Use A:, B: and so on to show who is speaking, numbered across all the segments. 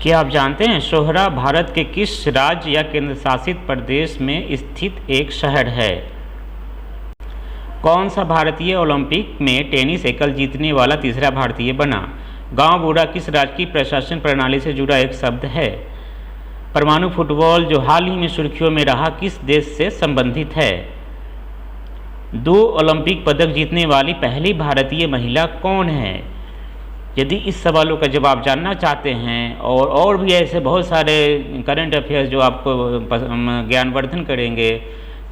A: क्या आप जानते हैं सोहरा भारत के किस राज्य या केंद्र शासित प्रदेश में स्थित एक शहर है? कौन सा भारतीय ओलंपिक में टेनिस एकल जीतने वाला तीसरा भारतीय बना? गांव बूढ़ा किस राज्य की प्रशासन प्रणाली से जुड़ा एक शब्द है? परमाणु फुटबॉल जो हाल ही में सुर्खियों में रहा किस देश से संबंधित है? 2 ओलंपिक पदक जीतने वाली पहली भारतीय महिला कौन है? यदि इस सवालों का जवाब जानना चाहते हैं और भी ऐसे बहुत सारे करंट अफेयर्स जो आपको ज्ञानवर्धन करेंगे,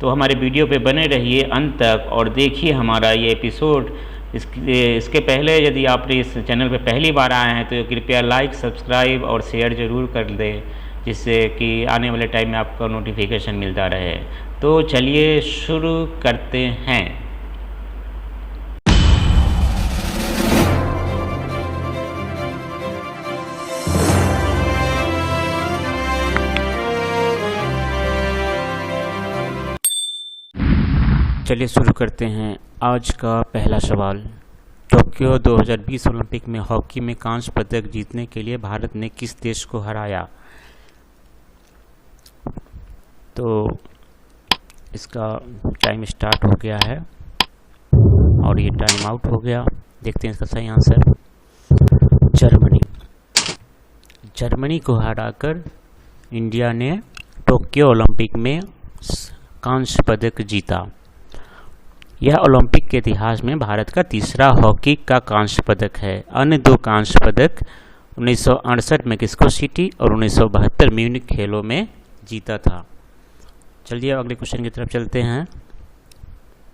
A: तो हमारे वीडियो पे बने रहिए अंत तक और देखिए हमारा ये एपिसोड। इसके पहले यदि आप इस चैनल पे पहली बार आए हैं तो कृपया लाइक, सब्सक्राइब और शेयर ज़रूर कर दें, जिससे कि आने वाले टाइम में आपको नोटिफिकेशन मिलता रहे। तो चलिए शुरू करते हैं। चलिए शुरू करते हैं आज का पहला सवाल। टोक्यो 2020 ओलंपिक में हॉकी में कांस्य पदक जीतने के लिए भारत ने किस देश को हराया? तो इसका टाइम स्टार्ट हो गया है और ये टाइम आउट हो गया। देखते हैं इसका सही आंसर। जर्मनी को हराकर इंडिया ने टोक्यो ओलंपिक में कांस्य पदक जीता। यह ओलंपिक के इतिहास में भारत का तीसरा हॉकी का कांस्य पदक है। अन्य 2 कांस्य पदक 1968 मैक्सिको सिटी और 1972 म्यूनिख खेलों में जीता था। चलिए अगले क्वेश्चन की तरफ चलते हैं।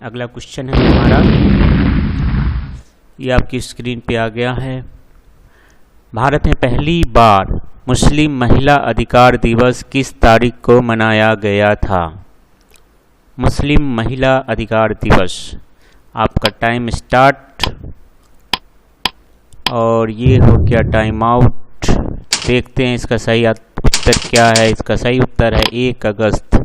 A: अगला क्वेश्चन है हमारा, ये आपकी स्क्रीन पे आ गया है। भारत में पहली बार मुस्लिम महिला अधिकार दिवस किस तारीख को मनाया गया था? मुस्लिम महिला अधिकार दिवस। आपका टाइम स्टार्ट और ये हो गया टाइम आउट। देखते हैं इसका सही उत्तर क्या है। इसका सही उत्तर है 1 अगस्त।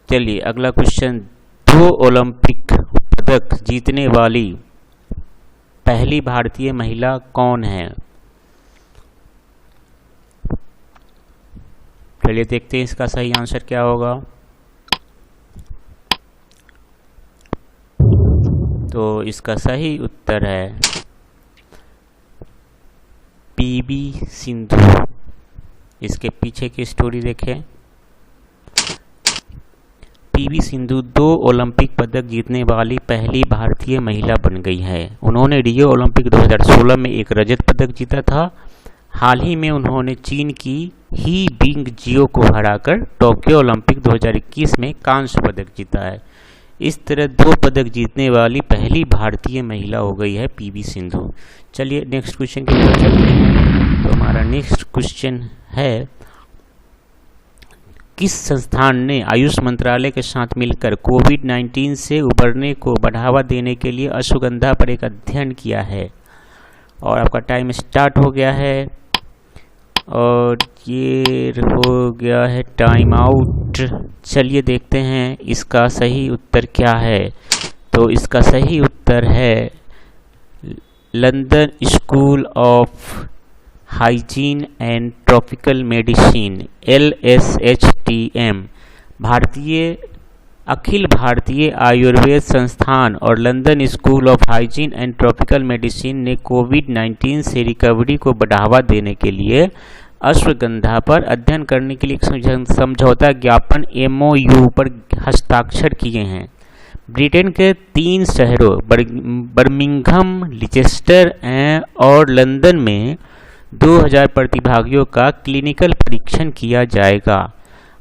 A: चलिए अगला क्वेश्चन, 2 ओलंपिक पदक जीतने वाली पहली भारतीय महिला कौन है? चलिए देखते हैं इसका सही आंसर क्या होगा। तो इसका सही उत्तर है पीवी सिंधु। इसके पीछे की स्टोरी देखें। पीवी सिंधु 2 ओलंपिक पदक जीतने वाली पहली भारतीय महिला बन गई है। उन्होंने रियो ओलंपिक 2016 में एक रजत पदक जीता था। हाल ही में उन्होंने चीन की ही बिंग जियो को हराकर टोक्यो ओलंपिक 2021 में कांस्य पदक जीता है। इस तरह 2 पदक जीतने वाली पहली भारतीय महिला हो गई है पीवी सिंधु। चलिए नेक्स्ट क्वेश्चन की तरफ चलते हैं। तो हमारा नेक्स्ट क्वेश्चन है, किस संस्थान ने आयुष मंत्रालय के साथ मिलकर कोविड-19 से उबरने को बढ़ावा देने के लिए अश्वगंधा पर एक अध्ययन किया है? और आपका टाइम स्टार्ट हो गया है और ये हो गया है टाइम आउट। चलिए देखते हैं इसका सही उत्तर क्या है। तो इसका सही उत्तर है London School of Hygiene and Tropical medicine LSHTM। Akhil Bharatiya Ayurveda संस्थान और London School of Hygiene and Tropical medicine ने कोविड-19 से रिकवरी को बढ़ावा देने के लिए अश्वगंधा पर अध्ययन करने के लिए एक समझौता ज्ञापन MOU पर हस्ताक्षर किए हैं। ब्रिटेन के 3 शहरों बर्मिंघम, लिचेस्टर और लंदन में 2000 प्रतिभागियों का क्लिनिकल परीक्षण किया जाएगा।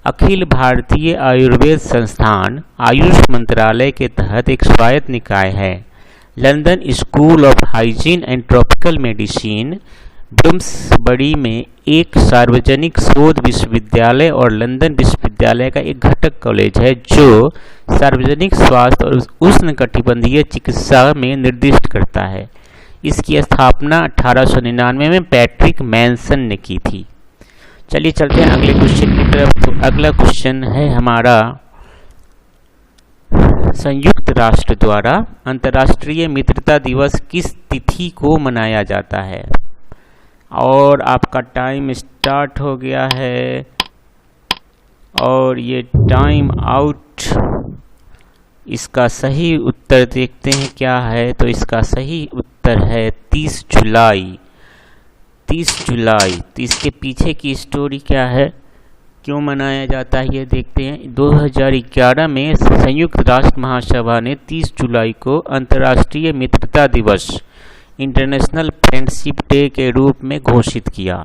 A: अखिल भारतीय आयुर्वेद संस्थान आयुष मंत्रालय के तहत एक स्वायत्त निकाय है। London School of Hygiene and Tropical Medicine Bloomsbury में एक सार्वजनिक शोध विश्वविद्यालय और लंदन विश्वविद्यालय का एक घटक कॉलेज है जो सार्वजनिक स्वास्थ्य और उष्णकटिबंधीय चिकित्सा में निर्दिष्ट करता है। इसकी स्थापना 1899 में पैट्रिक मैनसन ने की थी। चलिए चलते हैं अगले क्वेश्चन की तरफ। तो अगला क्वेश्चन है हमारा, संयुक्त राष्ट्र द्वारा अंतर्राष्ट्रीय मित्रता दिवस किस तिथि को मनाया जाता है? और आपका टाइम स्टार्ट हो गया है और ये टाइम आउट। इसका सही उत्तर देखते हैं क्या है। तो इसका सही उत्तर है 30 जुलाई। 30 जुलाई। तो इसके पीछे की स्टोरी क्या है, क्यों मनाया जाता है, ये देखते हैं। 2011 में संयुक्त राष्ट्र महासभा ने 30 जुलाई को अंतर्राष्ट्रीय मित्रता दिवस इंटरनेशनल फ्रेंडशिप डे के रूप में घोषित किया।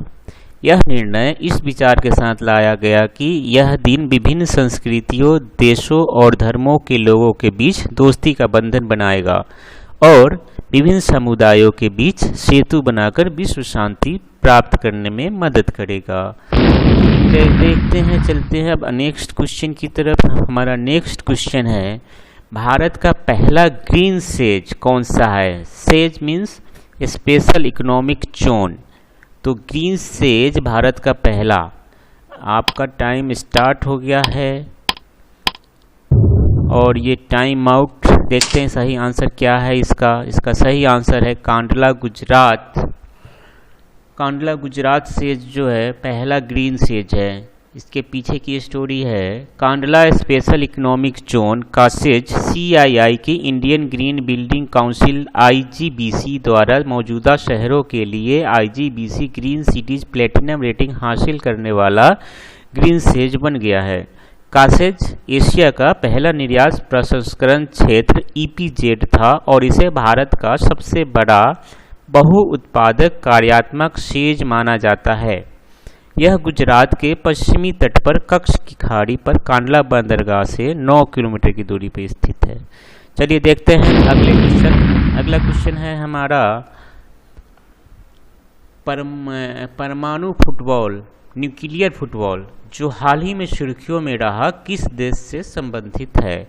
A: यह निर्णय इस विचार के साथ लाया गया कि यह दिन विभिन्न संस्कृतियों, देशों और धर्मों के लोगों के बीच दोस्ती का बंधन बनाएगा और विभिन्न समुदायों के बीच सेतु बनाकर विश्व शांति प्राप्त करने में मदद करेगा। देखते हैं, चलते हैं अब नेक्स्ट क्वेश्चन की तरफ। हमारा नेक्स्ट क्वेश्चन है, भारत का पहला ग्रीन सेज कौन सा है? Says means special economic zone. तो ग्रीन सेज भारत का पहला। आपका टाइम स्टार्ट हो गया है और ये टाइम आउट। देखते हैं सही आंसर क्या है इसका सही आंसर है कांडला, गुजरात। कांडला गुजरात सेज जो है पहला ग्रीन सेज है। इसके पीछे की स्टोरी है, कांडला स्पेशल इकोनॉमिक जोन का सेज CII की Indian green building council IGBC द्वारा मौजूदा शहरों के लिए IGBC green cities platinum rating हासिल करने वाला ग्रीन सेज बन गया है। कासेज एशिया का पहला निर्यात प्रसंस्करण क्षेत्र EPZ था और इसे भारत का सबसे बड़ा बहु-उत्पादक कार्यात्मक सेज माना जाता है। यह गुजरात के पश्चिमी तट पर कच्छ की खाड़ी पर कांडला बंदरगाह से 9 किलोमीटर की दूरी पर स्थित है। चलिए देखते हैं अगले क्वेश्चन। अगला क्वेश्चन है हमारा परमाणु फुटबॉल, न्यूक्लियर फुटबॉल, जो हाल ही में सुर्खियों में रहा, किस देश से संबंधित है?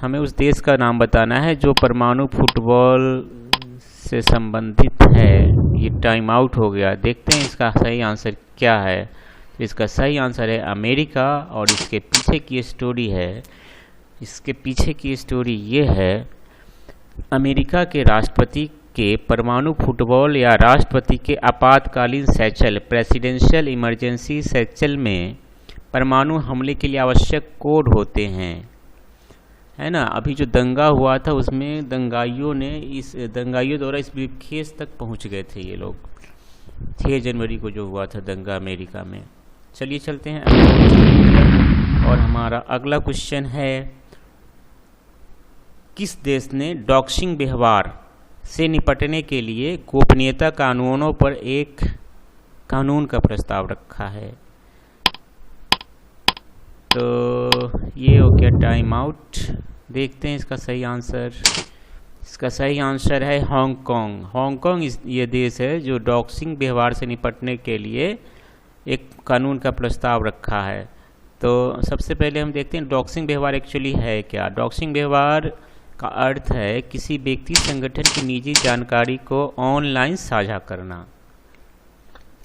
A: हमें उस देश का नाम बताना है जो परमाणु फुटबॉल से संबंधित है। ये टाइम आउट हो गया। देखते हैं इसका सही आंसर क्या है। तो इसका सही आंसर है अमेरिका और इसके पीछे की स्टोरी ये है, अमेरिका के राष्ट्रपति के परमाणु फुटबॉल या राष्ट्रपति के आपातकालीन सैचल प्रेसिडेंशियल इमरजेंसी सैचल में परमाणु हमले के लिए आवश्यक कोड होते हैं, है ना। अभी जो दंगा हुआ था उसमें दंगाइयों द्वारा इस ब्रीफकेस तक पहुंच गए थे ये लोग। 6 जनवरी को जो हुआ था दंगा अमेरिका में। चलिए चलते हैं अगले क्वेश्चन। और हमारा अगला क्वेश्चन है, किस देश ने डॉक्सिंग व्यवहार से निपटने के लिए गोपनीयता कानूनों पर एक कानून का प्रस्ताव रखा है? तो ये हो गया टाइम आउट। देखते हैं इसका सही आंसर। इसका सही आंसर है हांगकांग। हांगकांग ये देश है जो डॉक्सिंग व्यवहार से निपटने के लिए एक कानून का प्रस्ताव रखा है। तो सबसे पहले हम देखते हैं डॉक्सिंग व्यवहार एक्चुअली है क्या। डॉक्सिंग व्यवहार का अर्थ है किसी व्यक्ति संगठन की निजी जानकारी को ऑनलाइन साझा करना।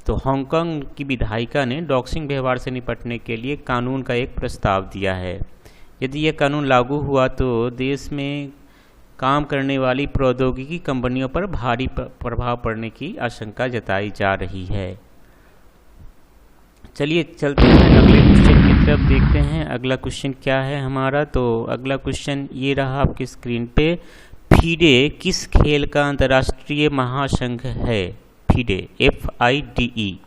A: तो हांगकांग की विधायिका ने डॉक्सिंग व्यवहार से निपटने के लिए कानून का एक प्रस्ताव दिया है। यदि यह कानून लागू हुआ तो देश में काम करने वाली प्रौद्योगिकी कंपनियों पर भारी प्रभाव पड़ने की आशंका जताई जा रही है। चलिए चलते हैं अगले क्वेश्चन की तरफ। देखते हैं अगला क्वेश्चन क्या है हमारा। तो अगला क्वेश्चन ये रहा आपकी स्क्रीन पे, फीडे किस खेल का अंतर्राष्ट्रीय महासंघ है? FIDE FIDE।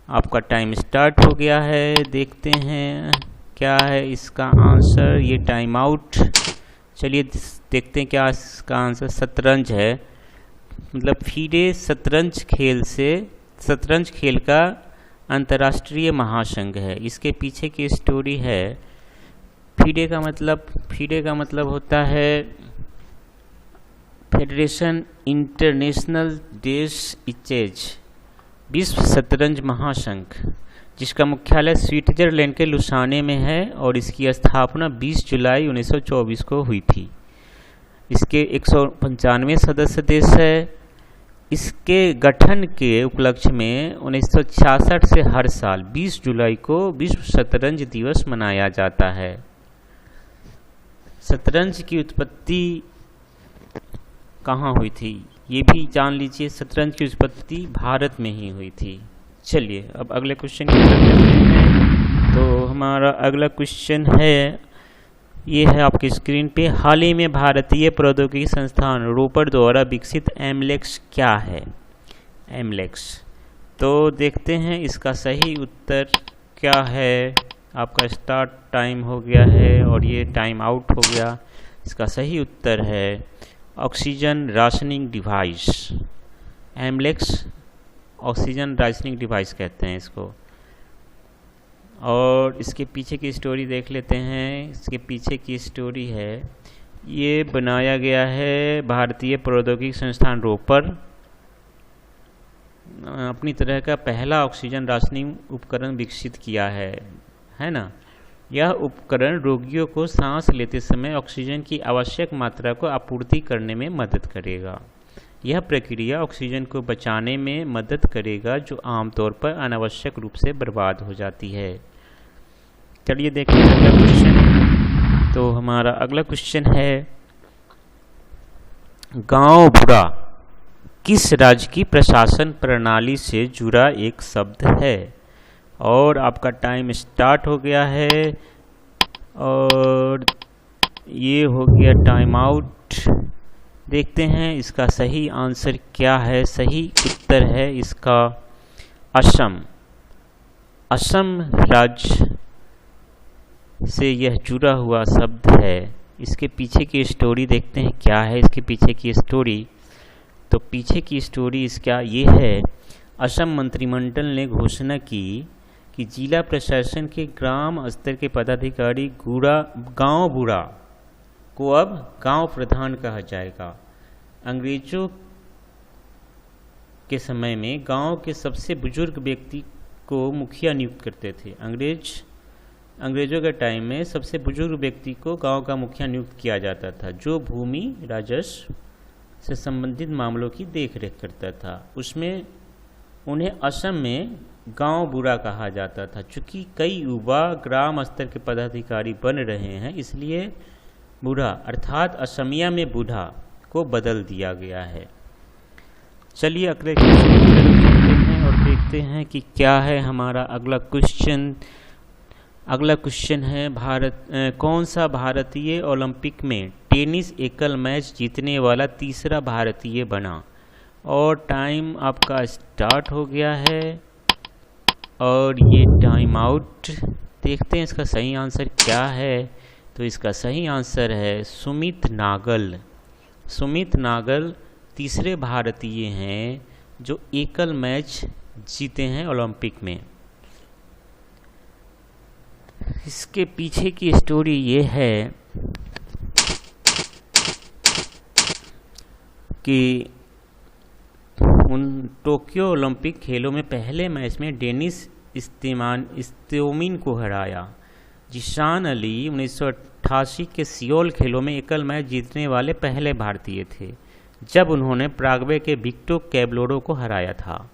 A: आपका टाइम स्टार्ट हो गया है। देखते हैं क्या है इसका आंसर। ये टाइम आउट। चलिए देखते हैं क्या इसका आंसर शतरंज है। मतलब फीडे शतरंज खेल का अंतर्राष्ट्रीय महासंघ है। इसके पीछे की स्टोरी है, फीडे का मतलब होता है फेडरेशन इंटरनेशनल डेस इचेज, विश्व शतरंज महासंघ, जिसका मुख्यालय स्विट्जरलैंड के लुसाने में है और इसकी स्थापना 20 जुलाई 1924 को हुई थी। इसके 195 सदस्य देश है। इसके गठन के उपलक्ष्य में 1966 से हर साल 20 जुलाई को विश्व शतरंज दिवस मनाया जाता है। शतरंज की उत्पत्ति कहाँ हुई थी ये भी जान लीजिए शतरंज की उत्पत्ति भारत में ही हुई थी। चलिए अब अगले क्वेश्चन की तरफ चलते हैं। तो हमारा अगला क्वेश्चन है, ये है आपकी स्क्रीन पे, हाल ही में भारतीय प्रौद्योगिकी संस्थान रोपड़ द्वारा विकसित एमलेक्स क्या है? एमलेक्स। तो देखते हैं इसका सही उत्तर क्या है। आपका स्टार्ट टाइम हो गया है और ये टाइम आउट हो गया। इसका सही उत्तर है ऑक्सीजन राशनिंग डिवाइस। एमलेक्स ऑक्सीजन राशनिंग डिवाइस कहते हैं इसको। और इसके पीछे की स्टोरी देख लेते हैं। इसके पीछे की स्टोरी है, ये बनाया गया है भारतीय प्रौद्योगिकी संस्थान रोपड़ अपनी तरह का पहला ऑक्सीजन राशनिंग उपकरण विकसित किया है ना। यह उपकरण रोगियों को सांस लेते समय ऑक्सीजन की आवश्यक मात्रा को आपूर्ति करने में मदद करेगा। यह प्रक्रिया ऑक्सीजन को बचाने में मदद करेगा जो आमतौर पर अनावश्यक रूप से बर्बाद हो जाती है। चलिए देखते हैं अगला क्वेश्चन। तो हमारा अगला क्वेश्चन है, गांव बुढ़ा किस राज्य की प्रशासन प्रणाली से जुड़ा एक शब्द है? और आपका टाइम स्टार्ट हो गया है और ये हो गया टाइम आउट। देखते हैं इसका सही आंसर क्या है। सही उत्तर है इसका असम। असम राज्य से यह जुड़ा हुआ शब्द है। इसके पीछे की स्टोरी देखते हैं क्या है इसके पीछे की स्टोरी। तो पीछे की स्टोरी इसका ये है, असम मंत्रिमंडल ने घोषणा की कि जिला प्रशासन के ग्राम स्तर के पदाधिकारी गांव बूढ़ा को अब गांव प्रधान कहा जाएगा। अंग्रेजों के समय में गांव के सबसे बुजुर्ग व्यक्ति को मुखिया नियुक्त करते थे। अंग्रेजों के टाइम में सबसे बुजुर्ग व्यक्ति को गांव का मुखिया नियुक्त किया जाता था, जो भूमि राजस्व से संबंधित मामलों की देखरेख करता था। उसमें उन्हें असम में गांव बूढ़ा कहा जाता था। चूँकि कई युवा ग्राम स्तर के पदाधिकारी बन रहे हैं, इसलिए बूढ़ा अर्थात असमिया में बूढ़ा को बदल दिया गया है। चलिए अगले क्वेश्चन की तरफ चलते हैं और देखते हैं कि क्या है हमारा अगला क्वेश्चन। अगला क्वेश्चन है, कौन सा भारतीय ओलंपिक में टेनिस एकल मैच जीतने वाला तीसरा भारतीय बना? और टाइम आपका स्टार्ट हो गया है और ये टाइम आउट। देखते हैं इसका सही आंसर क्या है। तो इसका सही आंसर है सुमित नागल। सुमित नागल तीसरे भारतीय हैं जो एकल मैच जीते हैं ओलंपिक में। इसके पीछे की स्टोरी ये है कि टोक्यो ओलंपिक खेलों में पहले मैच में डेनिस इस्तोमिन को हराया। जिशान अली 1988 के सियोल खेलों में एकल मैच जीतने वाले पहले भारतीय थे, जब उन्होंने प्राग्वे के विक्टो कैबलोरो को हराया था।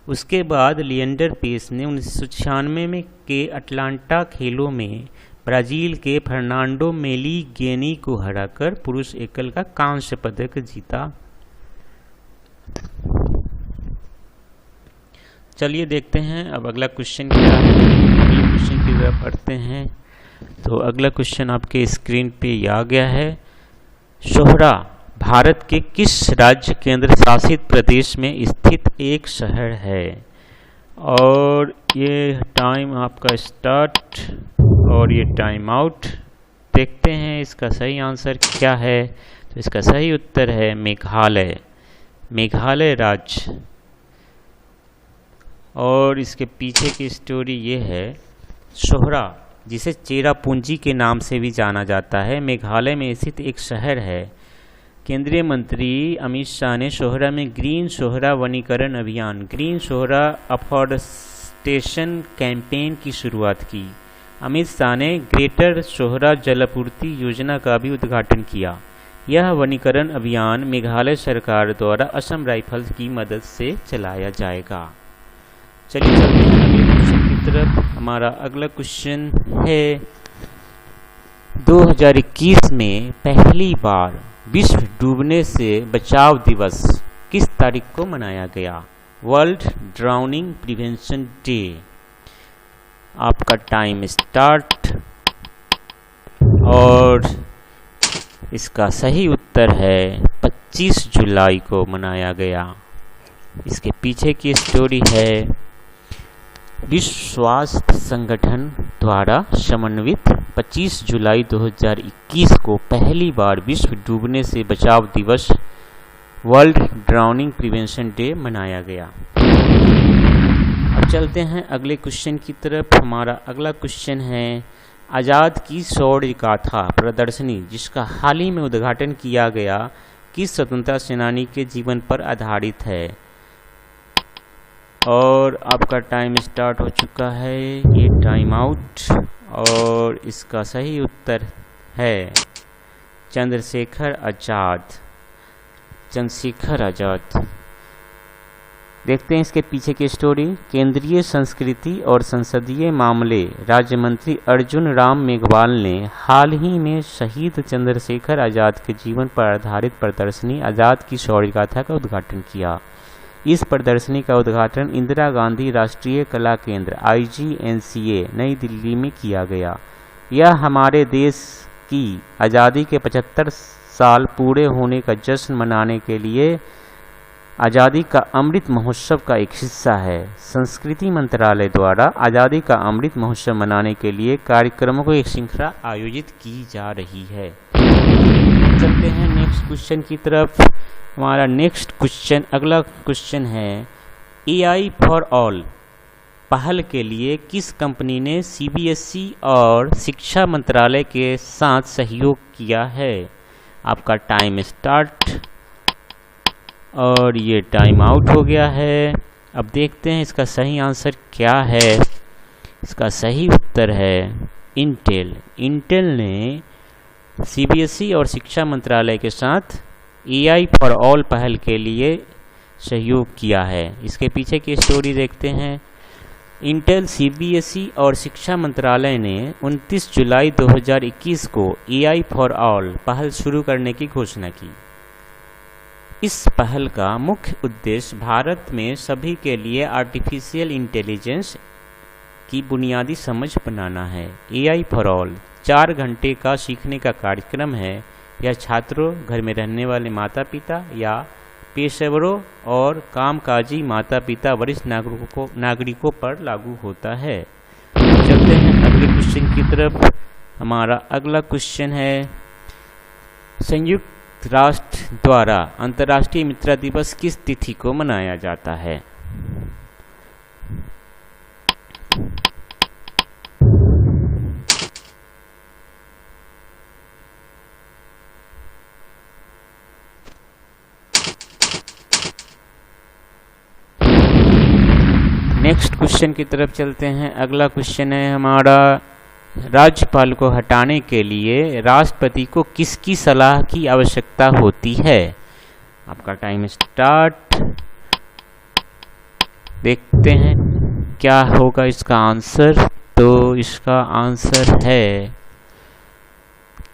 A: उसके बाद लिएंडर पेस ने 1996 में के अटलांटा खेलों में ब्राज़ील के फर्नांडो मेलीगेनी को हराकर पुरुष एकल का कांस्य पदक जीता। चलिए देखते हैं अब अगला क्वेश्चन क्या है। अगले क्वेश्चन की तरफ पढ़ते हैं। तो अगला क्वेश्चन आपके स्क्रीन पे आ गया है। सोहरा भारत के किस राज्य केंद्र शासित प्रदेश में स्थित एक शहर है? और ये टाइम आपका स्टार्ट और ये टाइम आउट। देखते हैं इसका सही आंसर क्या है। तो इसका सही उत्तर है मेघालय। मेघालय राज्य। और इसके पीछे की स्टोरी ये है, सोहरा जिसे चेरापूंजी के नाम से भी जाना जाता है, मेघालय में स्थित एक शहर है। केंद्रीय मंत्री अमित शाह ने सोहरा में ग्रीन सोहरा वनीकरण अभियान, ग्रीन सोहरा अफॉरेस्टेशन कैंपेन की शुरुआत की। अमित शाह ने ग्रेटर सोहरा जलापूर्ति योजना का भी उद्घाटन किया। यह वनीकरण अभियान मेघालय सरकार द्वारा असम राइफल्स की मदद से चलाया जाएगा। चलिए चलते हैं अगले क्वेश्चन की तरफ। हमारा अगला क्वेश्चन है, 2021 में पहली बार विश्व डूबने से बचाव दिवस किस तारीख को मनाया गया? World drowning prevention day. आपका टाइम स्टार्ट। और इसका सही उत्तर है 25 जुलाई को मनाया गया। इसके पीछे की स्टोरी है विश्व स्वास्थ्य संगठन द्वारा समन्वित 25 जुलाई 2021 को पहली बार विश्व डूबने से बचाव दिवस वर्ल्ड ड्राउनिंग प्रिवेंशन डे मनाया गया। अब चलते हैं अगले क्वेश्चन की तरफ। हमारा अगला क्वेश्चन है आज़ाद की शौर्य गाथा प्रदर्शनी जिसका हाल ही में उद्घाटन किया गया किस स्वतंत्रता सेनानी के जीवन पर आधारित है? और आपका टाइम स्टार्ट हो चुका है, ये टाइम आउट। और इसका सही उत्तर है चंद्रशेखर आज़ाद। चंद्रशेखर आज़ाद। देखते हैं इसके पीछे की स्टोरी। केंद्रीय संस्कृति और संसदीय मामले राज्य मंत्री अर्जुन राम मेघवाल ने हाल ही में शहीद चंद्रशेखर आज़ाद के जीवन पर आधारित प्रदर्शनी आज़ाद की शौर्य गाथा का उद्घाटन किया। इस प्रदर्शनी का उद्घाटन इंदिरा गांधी राष्ट्रीय कला केंद्र IGNCA नई दिल्ली में किया गया। यह हमारे देश की आज़ादी के 75 साल पूरे होने का जश्न मनाने के लिए आज़ादी का अमृत महोत्सव का एक हिस्सा है। संस्कृति मंत्रालय द्वारा आज़ादी का अमृत महोत्सव मनाने के लिए कार्यक्रमों को एक श्रृंखला आयोजित की जा रही है। चलते हैं नेक्स्ट क्वेश्चन की तरफ। हमारा नेक्स्ट क्वेश्चन अगला क्वेश्चन है AI फॉर ऑल पहल के लिए किस कंपनी ने CBSE और शिक्षा मंत्रालय के साथ सहयोग किया है? आपका टाइम स्टार्ट। और ये टाइम आउट हो गया है। अब देखते हैं इसका सही आंसर क्या है। इसका सही उत्तर है इंटेल। इंटेल ने CBSE और शिक्षा मंत्रालय के साथ AI फॉर ऑल पहल के लिए सहयोग किया है। इसके पीछे की स्टोरी देखते हैं। इंटेल, CBSE और शिक्षा मंत्रालय ने 29 जुलाई 2021 को AI फॉर ऑल पहल शुरू करने की घोषणा की। इस पहल का मुख्य उद्देश्य भारत में सभी के लिए आर्टिफिशियल इंटेलिजेंस की बुनियादी समझ बनाना है। AI फॉर ऑल 4 घंटे का सीखने का कार्यक्रम है। यह छात्रों, घर में रहने वाले माता पिता या पेशेवरों और कामकाजी माता पिता वरिष्ठ नागरिकों पर लागू होता है। चलते हैं अगले क्वेश्चन की तरफ। हमारा अगला क्वेश्चन है संयुक्त राष्ट्र द्वारा अंतर्राष्ट्रीय मित्रता दिवस किस तिथि को मनाया जाता है? नेक्स्ट क्वेश्चन की तरफ चलते हैं। अगला क्वेश्चन है हमारा राज्यपाल को हटाने के लिए राष्ट्रपति को किसकी सलाह की आवश्यकता होती है? आपका टाइम स्टार्ट। देखते हैं क्या होगा इसका आंसर। तो इसका आंसर है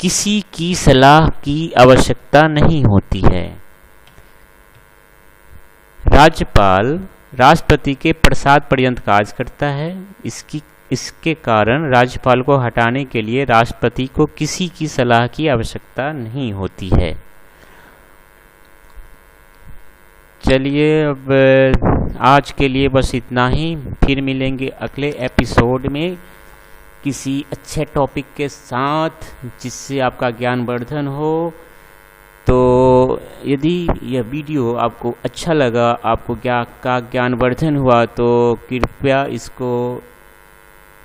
A: किसी की सलाह की आवश्यकता नहीं होती है। राज्यपाल राष्ट्रपति के प्रसाद पर्यंत कार्य करता है। इसके कारण राज्यपाल को हटाने के लिए राष्ट्रपति को किसी की सलाह की आवश्यकता नहीं होती है। चलिए अब आज के लिए बस इतना ही। फिर मिलेंगे अगले एपिसोड में किसी अच्छे टॉपिक के साथ जिससे आपका ज्ञानवर्धन हो। तो यदि यह वीडियो आपको अच्छा लगा, आपको ज्ञानवर्धन हुआ, तो कृपया इसको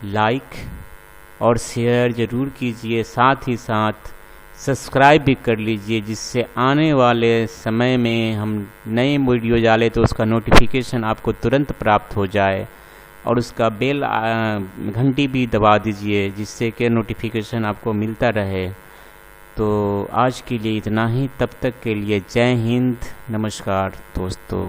A: लाइक और शेयर ज़रूर कीजिए। साथ ही साथ सब्सक्राइब भी कर लीजिए जिससे आने वाले समय में हम नए वीडियो डालें तो उसका नोटिफिकेशन आपको तुरंत प्राप्त हो जाए। और उसका बेल घंटी भी दबा दीजिए जिससे कि नोटिफिकेशन आपको मिलता रहे। तो आज के लिए इतना ही। तब तक के लिए जय हिंद, नमस्कार दोस्तों।